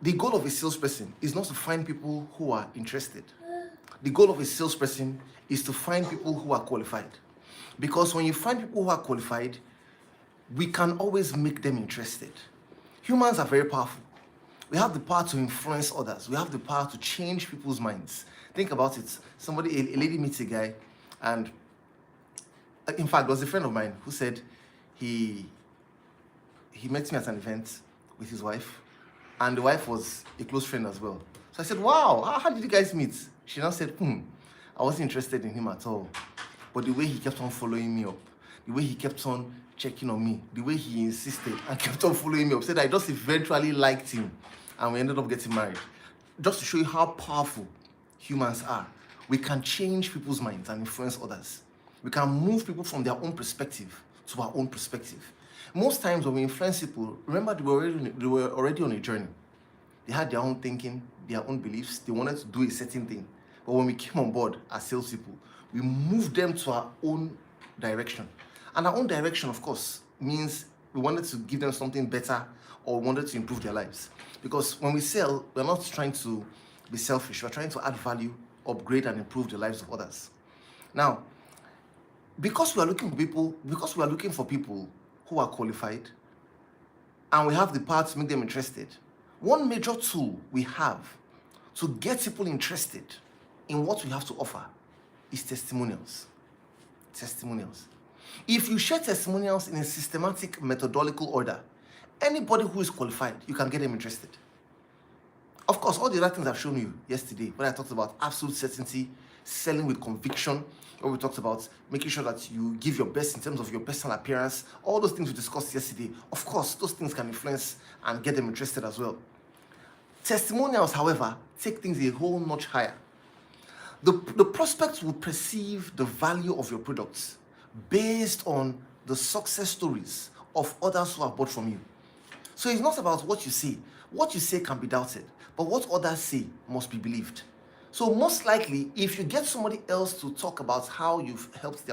The goal of a salesperson is not to find people who are interested. The goal of a salesperson is to find people who are qualified. Because when you find people who are qualified, we can always make them interested. Humans are very powerful. We have the power to influence others. We have the power to change people's minds. Think about it. A lady meets a guy, and in fact, there was a friend of mine who said he met me at an event with his wife, and the wife was a close friend as well. So I said, wow, how did you guys meet? She now said, I wasn't interested in him at all. But the way he kept on following me up, the way he kept on checking on me, the way he insisted and kept on following me up, said I just eventually liked him, and we ended up getting married. Just to show you how powerful humans are. We can change people's minds and influence others. We can move people from their own perspective to our own perspective. Most times when we influence people, remember they were already on a journey. They had their own thinking, their own beliefs. They wanted to do a certain thing. But when we came on board as salespeople, we moved them to our own direction. And our own direction, of course, means we wanted to give them something better, or we wanted to improve their lives. Because when we sell, we're not trying to be selfish. We're trying to add value, upgrade, and improve the lives of others. Now, because we are looking for people who are qualified, and we have the power to make them interested, one major tool we have to get people interested in what we have to offer is testimonials. Testimonials. If you share testimonials in a systematic, methodological order, anybody who is qualified, you can get them interested. Of course, all the other things I've shown you yesterday, when I talked about absolute certainty, selling with conviction, or we talked about making sure that you give your best in terms of your personal appearance, all those things we discussed yesterday, of course, those things can influence and get them interested as well. Testimonials, however, take things a whole notch higher. The prospects will perceive the value of your products based on the success stories of others who have bought from you. So it's not about what you say. What you say can be doubted, but what others say must be believed. So most likely, if you get somebody else to talk about how you've helped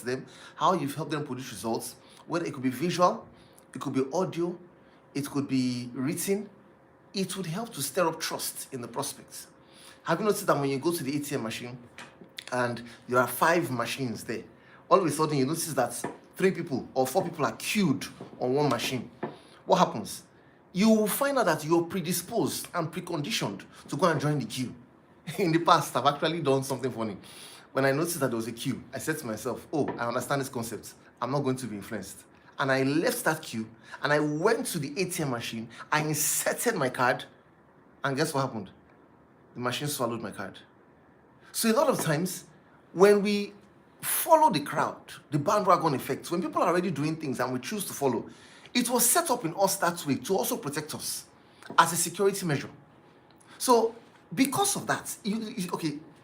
them, how you've helped them produce results, whether it could be visual, it could be audio, it could be written, it would help to stir up trust in the prospects. Have you noticed that when you go to the ATM machine and there are 5 machines there, all of a sudden you notice that 3 people or 4 people are queued on one machine? What happens? You will find out that you're predisposed and preconditioned to go and join the queue. In the past, I've actually done something funny. When I noticed that there was a queue, I said to myself, oh, I understand this concept. I'm not going to be influenced. And I left that queue and I went to the ATM machine. I inserted my card, and guess what happened? The machine swallowed my card. So a lot of times, when we follow the crowd, the bandwagon effect, when people are already doing things and we choose to follow, it was set up in us that way to also protect us as a security measure. So because of that,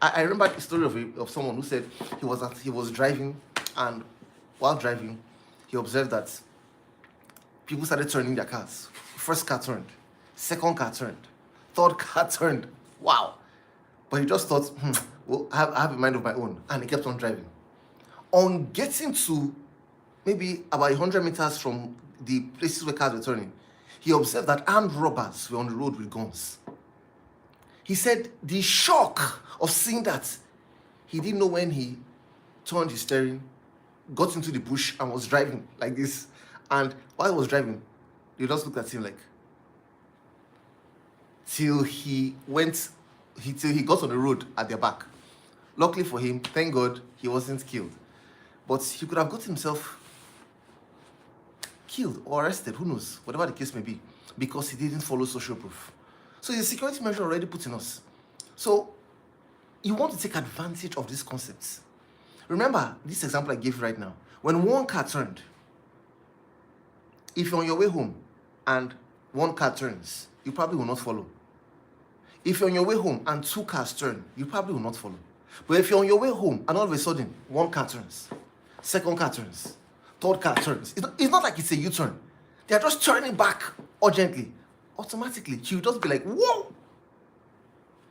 I remember a story of someone who said he was driving, and while driving, he observed that people started turning their cars. First car turned, second car turned, third car turned. Wow. But he just thought, well, I have a mind of my own, and he kept on driving. On getting to maybe about 100 meters from the places where cars were turning, he observed that armed robbers were on the road with guns. He said the shock of seeing that, he didn't know when he turned his steering, got into the bush, and was driving like this. And while he was driving, they just looked at him like, till he got on the road at their back. Luckily for him, thank God, he wasn't killed. But he could have got himself killed or arrested, who knows, whatever the case may be, because he didn't follow social proof. So it's a security measure already put in us. So you want to take advantage of these concepts. Remember this example I gave right now. When one car turned, if you're on your way home and one car turns, you probably will not follow. If you're on your way home and 2 cars turn, you probably will not follow. But if you're on your way home and all of a sudden one car turns, second car turns, third car turns, it's not like it's a U-turn. They're just turning back urgently. Automatically, you just be like, whoa!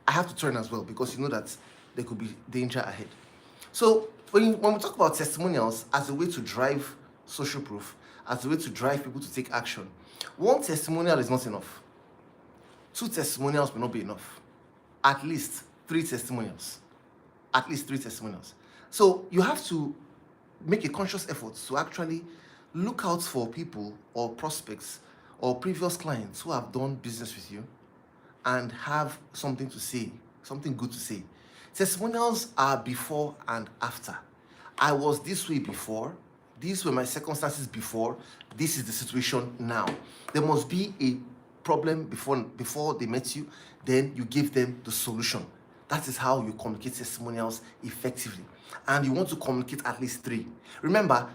I have to turn as well, because you know that there could be danger ahead. So when we talk about testimonials as a way to drive social proof, as a way to drive people to take action, one testimonial is not enough. 2 testimonials may not be enough. At least 3 testimonials. At least 3 testimonials. So you have to make a conscious effort to actually look out for people or prospects or previous clients who have done business with you and have something to say, something good to say. Testimonials are before and after. I was this way before. These were my circumstances before. This is the situation now. There must be a problem before they met you. Then you give them the solution. That is how you communicate testimonials effectively. And you want to communicate at least 3. Remember,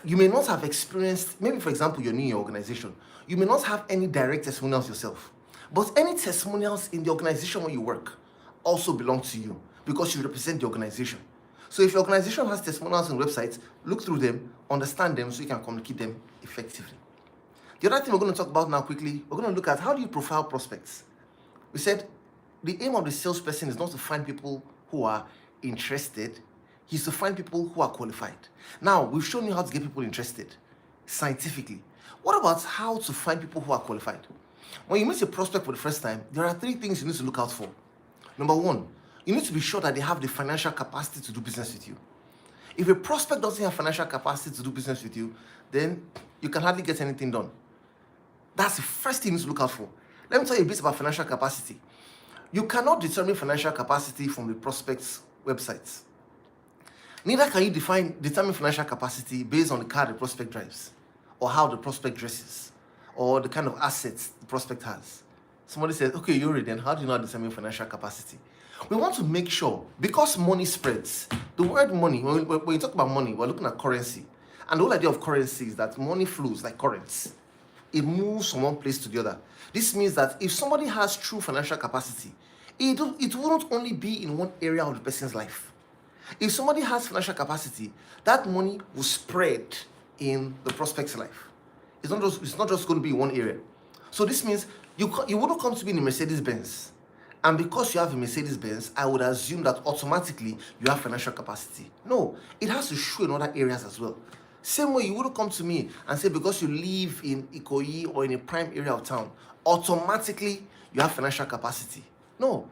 you may not have experienced, maybe for example, you're new in your organization. You may not have any direct testimonials yourself. But any testimonials in the organization where you work also belong to you because you represent the organization. So if your organization has testimonials on websites, look through them, understand them so you can communicate them effectively. The other thing we're going to talk about now quickly, we're going to look at how do you profile prospects. We said the aim of the salesperson is not to find people who are interested, he's to find people who are qualified. Now, we've shown you how to get people interested scientifically. What about how to find people who are qualified? When you meet a prospect for the first time, there are 3 things you need to look out for. Number 1, you need to be sure that they have the financial capacity to do business with you. If a prospect doesn't have financial capacity to do business with you, then you can hardly get anything done. That's the first thing you need to look out for. Let me tell you a bit about financial capacity. You cannot determine financial capacity from the prospect's websites. Neither can you determine financial capacity based on the car the prospect drives, or how the prospect dresses, or the kind of assets the prospect has. Somebody says, okay, Yuri, then how do you not determine financial capacity? We want to make sure, because money spreads, the word money, when you talk about money, we're looking at currency. And the whole idea of currency is that money flows like currents. It moves from one place to the other. This means that if somebody has true financial capacity, it wouldn't only be in one area of the person's life. If somebody has financial capacity, that money will spread in the prospect's life. It's not just going to be in one area. So this means you wouldn't come to me in a Mercedes-Benz. And because you have a Mercedes-Benz, I would assume that automatically you have financial capacity. No, it has to show in other areas as well. Same way, you wouldn't come to me and say because you live in Ikoyi or in a prime area of town, automatically you have financial capacity. No,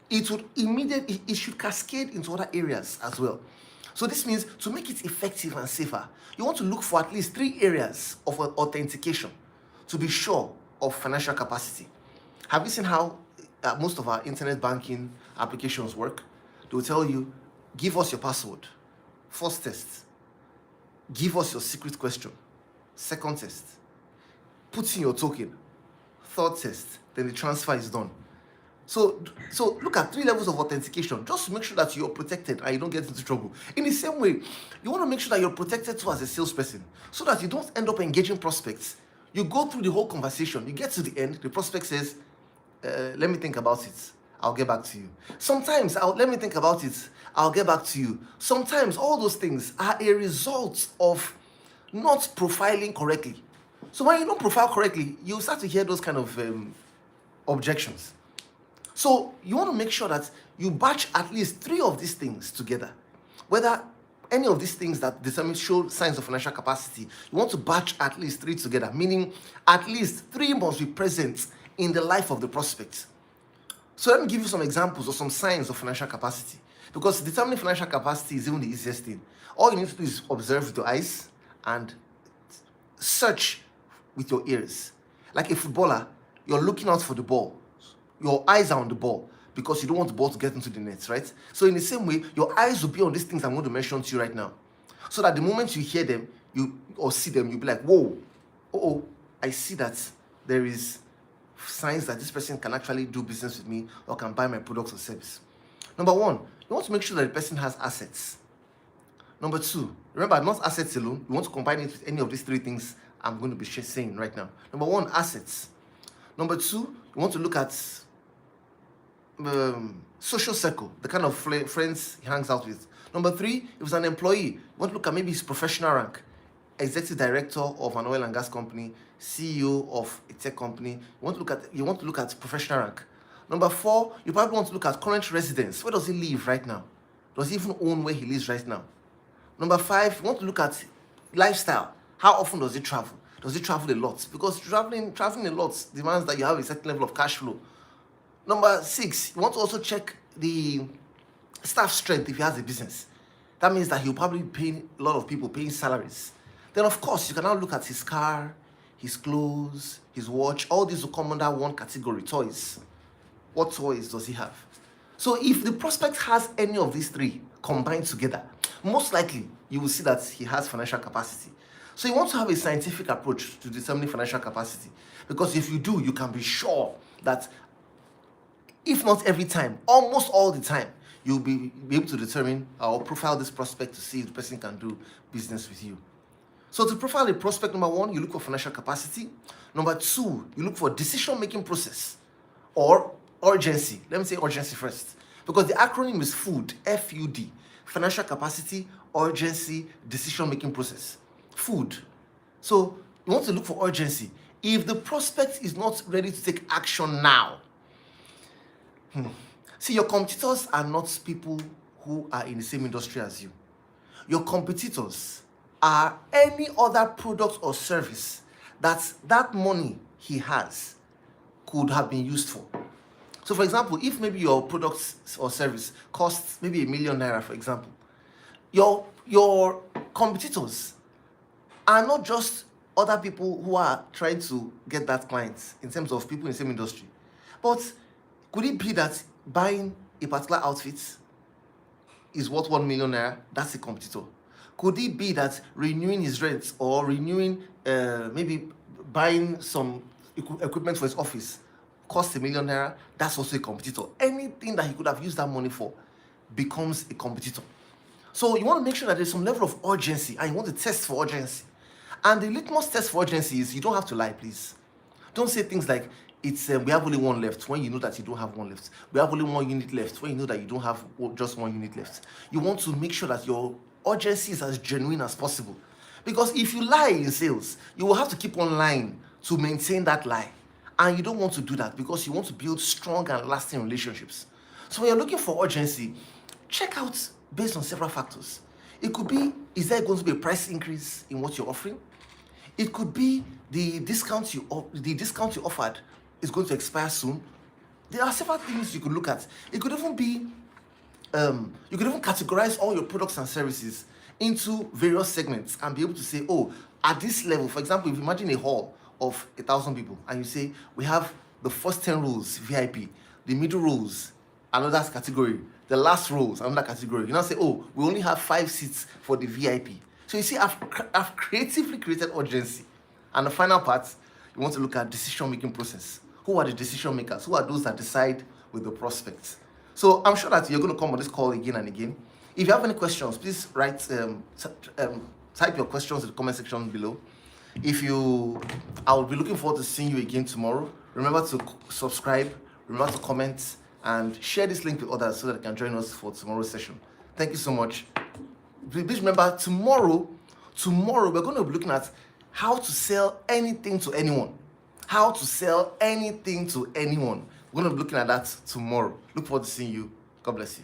it should cascade into other areas as well. So this means to make it effective and safer, you want to look for at least 3 areas of authentication to be sure of financial capacity. Have you seen how most of our internet banking applications work? They will tell you, give us your password. First test. Give us your secret question. Second test. Put in your token. Third test. Then the transfer is done. So look at 3 levels of authentication just to make sure that you're protected and you don't get into trouble. In the same way, you want to make sure that you're protected too as a salesperson so that you don't end up engaging prospects. You go through the whole conversation. You get to the end. The prospect says, let me think about it. I'll get back to you. Sometimes, let me think about it. I'll get back to you. Sometimes all those things are a result of not profiling correctly. So when you don't profile correctly, you start to hear those kind of objections. So you want to make sure that you batch at least 3 of these things together. Whether any of these things that show signs of financial capacity, you want to batch at least 3 together, meaning at least 3 must be present in the life of the prospect. So let me give you some examples or some signs of financial capacity. Because determining financial capacity is even the easiest thing. All you need to do is observe with your eyes and search with your ears. Like a footballer, you're looking out for the ball. Your eyes are on the ball because you don't want the ball to get into the nets, right? So in the same way, your eyes will be on these things I'm going to mention to you right now. So that the moment you hear them or see them, you'll be like, whoa, I see that there is signs that this person can actually do business with me or can buy my products or service. Number 1, you want to make sure that the person has assets. Number 2, remember, not assets alone. You want to combine it with any of these 3 things I'm going to be saying right now. Number 1, assets. Number 2, you want to look at social circle, the kind of friends he hangs out with. Number 3, if he's an employee, you want to look at maybe his professional rank. Executive director of an oil and gas company, CEO of a tech company. You want to look at professional rank. Number 4, you probably want to look at current residence. Where does he live right now? Does he even own where he lives right now? Number 5, you want to look at lifestyle. How often does he travel? Does he travel a lot? Because traveling a lot demands that you have a certain level of cash flow. Number 6, you want to also check the staff strength if he has a business. That means that he'll probably be paying a lot of people, paying salaries. Then, of course, you can now look at his car, his clothes, his watch. All these will come under one category, toys. What toys does he have? So if the prospect has any of these 3 combined together, most likely you will see that he has financial capacity. So you want to have a scientific approach to determining financial capacity, because if you do, you can be sure that if not every time, almost all the time, you'll be able to determine or profile this prospect to see if the person can do business with you. So to profile a prospect, number 1, you look for financial capacity. Number 2, you look for decision-making process or urgency. Let me say urgency first, because the acronym is FOOD, F-U-D, financial capacity, urgency, decision-making process. FOOD. So you want to look for urgency. If the prospect is not ready to take action now, see, your competitors are not people who are in the same industry as you. Your competitors are any other product or service that money he has could have been used for. So for example, if maybe your product or service costs maybe ₦1 million, for example, your competitors are not just other people who are trying to get that client in terms of people in the same industry, but could it be that buying a particular outfit is worth ₦1 million? That's a competitor. Could it be that renewing his rent or renewing, maybe buying some equipment for his office costs ₦1 million? That's also a competitor. Anything that he could have used that money for becomes a competitor. So you want to make sure that there's some level of urgency, and you want to test for urgency. And the litmus test for urgency is you don't have to lie, please. Don't say things like, it's we have only 1 left, when you know that you don't have 1 left. We have only 1 unit left, when you know that you don't have just 1 unit left. You want to make sure that your urgency is as genuine as possible. Because if you lie in sales, you will have to keep on lying to maintain that lie. And you don't want to do that, because you want to build strong and lasting relationships. So when you're looking for urgency, check out based on several factors. It could be, is there going to be a price increase in what you're offering? It could be the discount you offered is going to expire soon. There are several things you could look at. It could even be, you could even categorize all your products and services into various segments and be able to say, oh, at this level, for example, if you imagine a hall of 1,000 people and you say, we have the first 10 rows VIP, the middle rows, another category, the last rows, another category. You now say, oh, we only have 5 seats for the VIP. So you see, I've creatively created urgency. And the final part, you want to look at decision-making process. Who are the decision makers? Who are those that decide with the prospects? So I'm sure that you're going to come on this call again and again. If you have any questions, please write, type your questions in the comment section below. I'll be looking forward to seeing you again tomorrow. Remember to subscribe, remember to comment, and share this link with others so that they can join us for tomorrow's session. Thank you so much. Please remember, tomorrow we're going to be looking at how to sell anything to anyone. How to sell anything to anyone. We're going to be looking at that tomorrow. Look forward to seeing you. God bless you.